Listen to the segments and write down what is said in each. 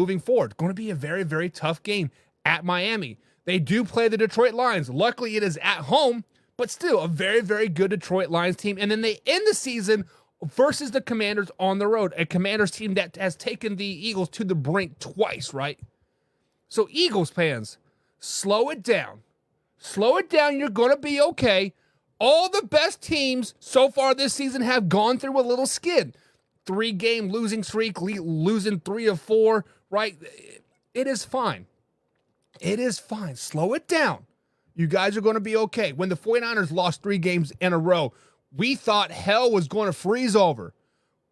moving forward. Going to be a very, very tough game at Miami. They do play the Detroit Lions. Luckily, it is at home, but still a very, very good Detroit Lions team. And then they end the season versus the Commanders on the road, a Commanders team that has taken the Eagles to the brink twice, right? So, Eagles fans, slow it down. Slow it down. You're going to be okay. All the best teams so far this season have gone through a little skid. 3-game losing streak, losing 3 of 4, right? It is fine. It is fine. Slow it down. You guys are going to be okay. When the 49ers lost 3 games in a row, we thought hell was going to freeze over.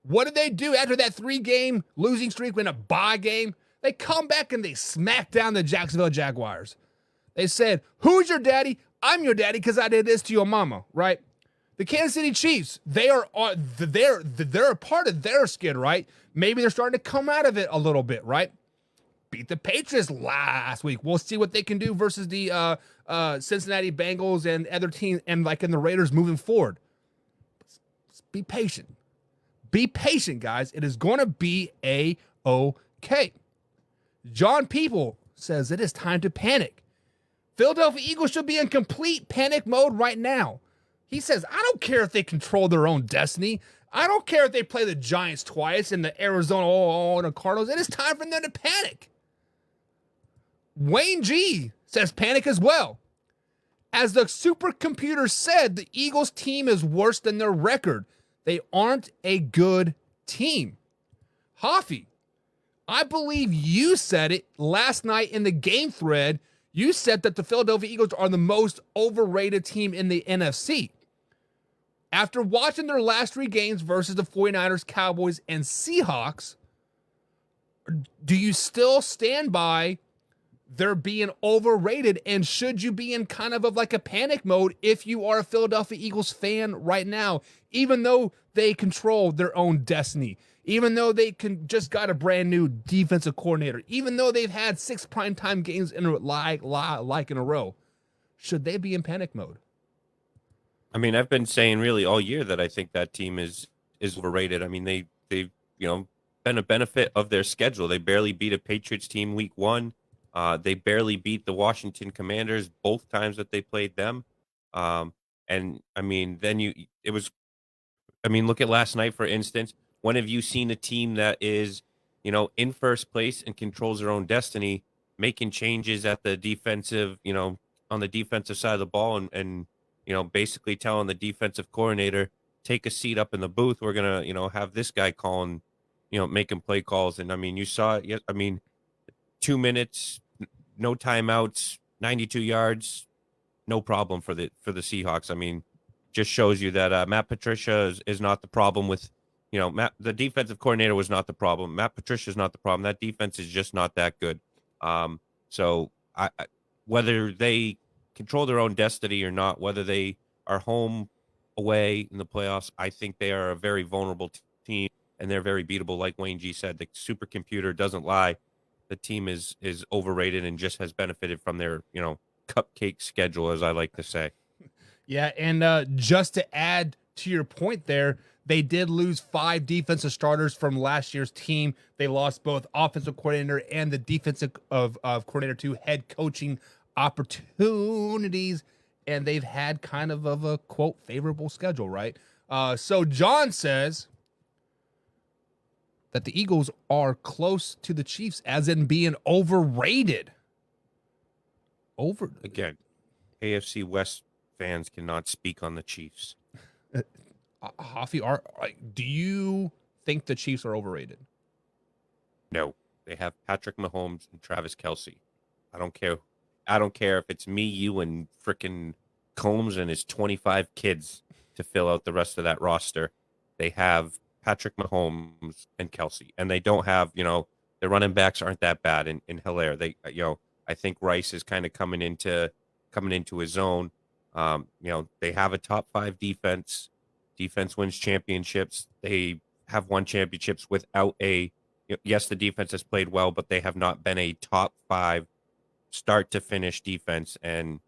What did they do after that 3-game losing streak in a bye game? They come back and they smack down the Jacksonville Jaguars. They said, who's your daddy? I'm your daddy because I did this to your mama, right? The Kansas City Chiefs, they're a part of their skid, right? Maybe they're starting to come out of it a little bit, right? Beat the Patriots last week. We'll see what they can do versus the Cincinnati Bengals and other teams and like in the Raiders moving forward. Be patient. Be patient, guys. It is going to be A-okay. John People says it is time to panic. Philadelphia Eagles should be in complete panic mode right now. He says, I don't care if they control their own destiny. I don't care if they play the Giants twice and the Arizona Cardinals. It is time for them to panic. Wayne G says panic as well. As the supercomputer said, the Eagles team is worse than their record. They aren't a good team. Hoffy, I believe you said it last night in the game thread. You said that the Philadelphia Eagles are the most overrated team in the NFC. After watching their last 3 games versus the 49ers, Cowboys, and Seahawks, do you still stand by they're being overrated? And should you be in kind of like a panic mode if you are a Philadelphia Eagles fan right now, even though they control their own destiny, even though they just got a brand new defensive coordinator, even though they've had 6 primetime games in a row? Should they be in panic mode? I mean, I've been saying really all year that I think that team is overrated. I mean, they've been a benefit of their schedule. They barely beat a Patriots team week 1. They barely beat the Washington Commanders both times that they played them. And I mean, look at last night, for instance. When have you seen a team that is, in first place and controls their own destiny, making changes at the defensive, on the defensive side of the ball and basically telling the defensive coordinator, take a seat up in the booth. We're going to, have this guy calling, making play calls. And I mean, you saw it. Yeah, I mean, 2 minutes, no timeouts, 92 yards, no problem for the Seahawks. I mean, just shows you that Matt Patricia is not the problem with, the defensive coordinator was not the problem. Matt Patricia is not the problem. That defense is just not that good. So whether they control their own destiny or not, whether they are home, away in the playoffs, I think they are a very vulnerable team and they're very beatable. Like Wayne G said, the supercomputer doesn't lie. The team is overrated and just has benefited from their, cupcake schedule, as I like to say. Yeah, and just to add to your point there, they did lose 5 defensive starters from last year's team. They lost both offensive coordinator and the defensive coordinator to head coaching opportunities, and they've had kind of a, quote, favorable schedule, right? So John says that the Eagles are close to the Chiefs, as in being overrated. Again, AFC West fans cannot speak on the Chiefs. Hoffy, do you think the Chiefs are overrated? No, they have Patrick Mahomes and Travis Kelce. I don't care if it's me, you, and frickin' Combs and his 25 kids to fill out the rest of that roster. They have Patrick Mahomes and Kelce, and they don't have, their running backs aren't that bad in Hilaire. They, I think Rice is kind of coming into his own. They have a top 5 defense. Defense wins championships. They have won championships without yes, the defense has played well, but they have not been a top 5 start to finish defense. And,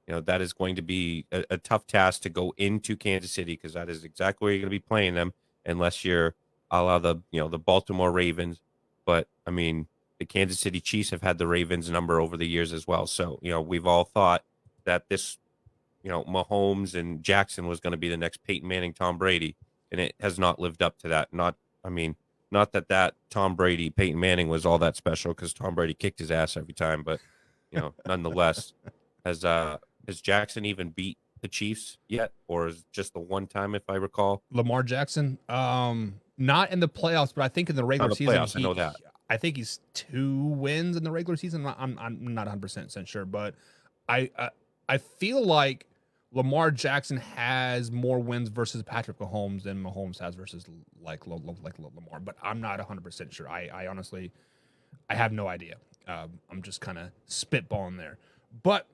that is going to be a tough task to go into Kansas City, because that is exactly where you're going to be playing them, unless you're a la the Baltimore Ravens. But I mean, the Kansas City Chiefs have had the Ravens number over the years as well. So, we've all thought that this, Mahomes and Jackson was going to be the next Peyton Manning, Tom Brady, and it has not lived up to that. Not that Tom Brady, Peyton Manning was all that special, because Tom Brady kicked his ass every time, but nonetheless, has Jackson even beat the Chiefs yet, or is just the one time, if I recall? Lamar Jackson, not in the playoffs, but I think in the regular the season, playoffs, I know that. I think he's 2 wins in the regular season. I'm not 100% sure, but I feel like Lamar Jackson has more wins versus Patrick Mahomes than Mahomes has versus like Lamar, but I'm not 100% sure. I honestly, I have no idea. I'm just kind of spitballing there. But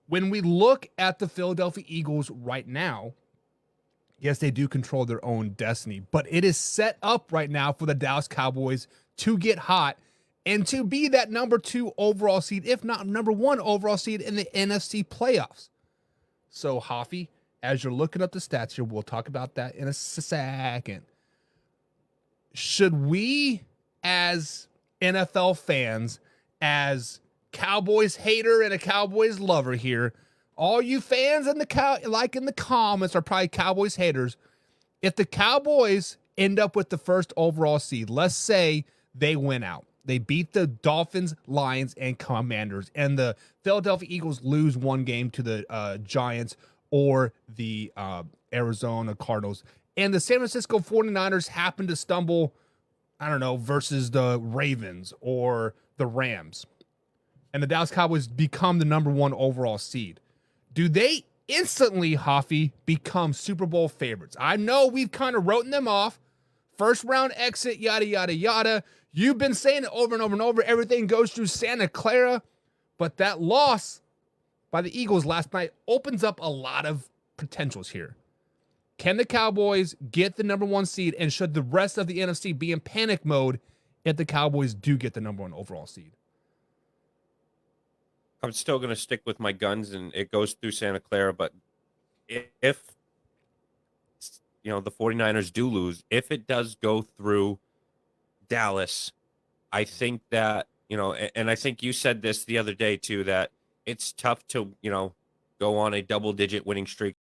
when we look at the Philadelphia Eagles right now, yes, they do control their own destiny, but it is set up right now for the Dallas Cowboys to get hot and to be that number 2 overall seed, if not number 1 overall seed in the NFC playoffs. So, Hoffy, as you're looking up the stats here, we'll talk about that in a second. Should we, as NFL fans, as Cowboys hater and a Cowboys lover here, all you fans in the comments are probably Cowboys haters. If the Cowboys end up with the first overall seed, let's say they win out, they beat the Dolphins, Lions, and Commanders, and the Philadelphia Eagles lose one game to the Giants or the Arizona Cardinals, and the San Francisco 49ers happen to stumble, I don't know, versus the Ravens or the Rams, and the Dallas Cowboys become the number 1 overall seed. Do they instantly, Hoffy, become Super Bowl favorites? I know we've kind of written them off. First round exit, yada, yada, yada. You've been saying it over and over and over. Everything goes through Santa Clara. But that loss by the Eagles last night opens up a lot of potentials here. Can the Cowboys get the number 1 seed? And should the rest of the NFC be in panic mode if the Cowboys do get the number 1 overall seed? I'm still going to stick with my guns, and it goes through Santa Clara. But if the 49ers do lose, if it does go through Dallas, I think that, and I think you said this the other day too, that it's tough to, go on a double-digit winning streak